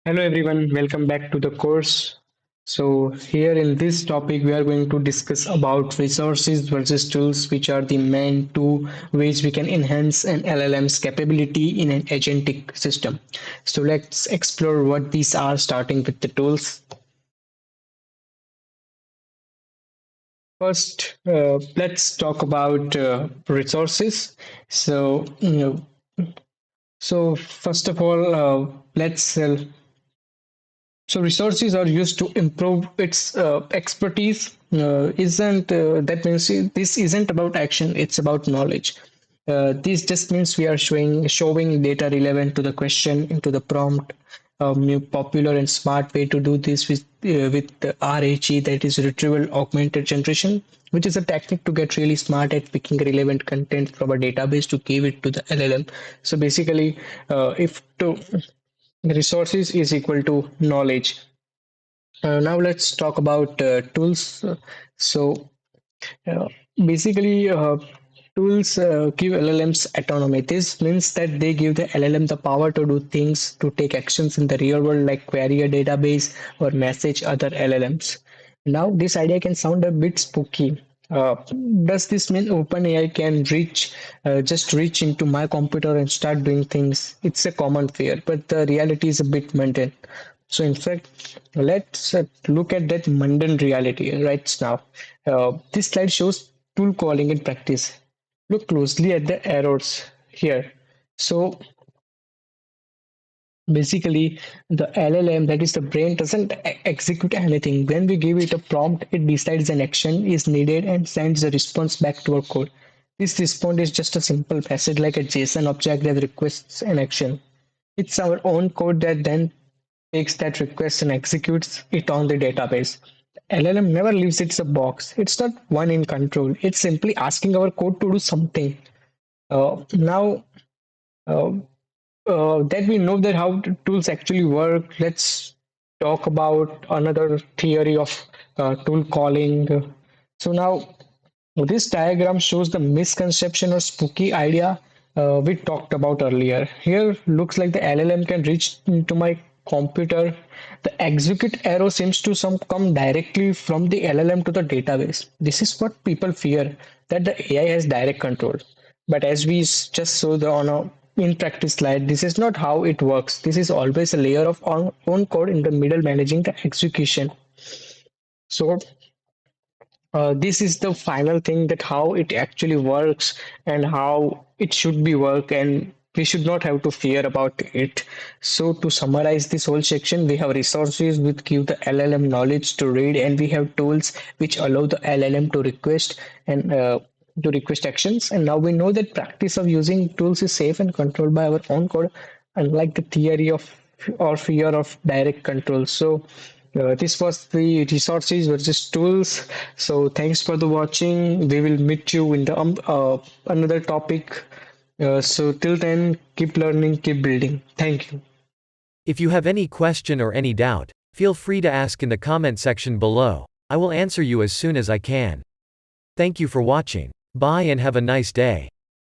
Hello everyone, welcome back to the course. So here in this topic we are going to discuss about resources versus tools, which are the main two ways we can enhance an LLM's capability in an agentic system. So let's explore what these are, starting with the tools. First, let's talk about resources. So, first of all, let's so resources are used to improve its expertise. Isn't that means this isn't about action? It's about knowledge. This just means we are showing data relevant to the question into the prompt. A new popular and smart way to do this with the RAG, that is retrieval augmented generation, which is a technique to get really smart at picking relevant content from a database to give it to the LLM. So basically, if to resources is equal to knowledge. Now let's talk about tools. So uh, basically, tools give LLMs autonomy. This means that they give the LLM the power to do things, to take actions in the real world, like query a database or message other LLMs. Now, this idea can sound a bit spooky. Uh, does this mean OpenAI can just reach into my computer and start doing things? It's a common fear, but the reality is a bit mundane. So, in fact, let's look at that mundane reality right now. This slide shows tool calling in practice. Look closely at the errors here. So, basically, the LLM, that is the brain, doesn't execute anything. When we give it a prompt, it decides an action is needed and sends the response back to our code. This response is just a simple message like a JSON object that requests an action. It's our own code that then takes that request and executes it on the database. LLM never leaves its a box. It's not one in control. It's simply asking our code to do something. Now uh, that we know that how tools actually work, let's talk about another theory of tool calling. So now this diagram shows the misconception or spooky idea we talked about earlier. Here looks like the LLM can reach into my computer. The execute arrow seems to some come directly from the LLM to the database. This is what people fear, that the AI has direct control. But as we just saw on a in practice slide, this is not how it works. This is always a layer of own code in the middle managing the execution. So this is the final thing, that how it actually works and how it should be work, and we should not have to fear about it. So to summarize this whole section, we have resources which give the LLM knowledge to read, and we have tools which allow the LLM to request and to request actions. And now we know that practice of using tools is safe and controlled by our own code, unlike the theory of or fear of direct control. So this was the resources versus tools. So thanks for the watching. We will meet you in the another topic. So till then, keep learning, keep building. Thank you. If you have any question or any doubt, feel free to ask in the comment section below. I will answer you as soon as I can. Thank you for watching. Bye and have a nice day.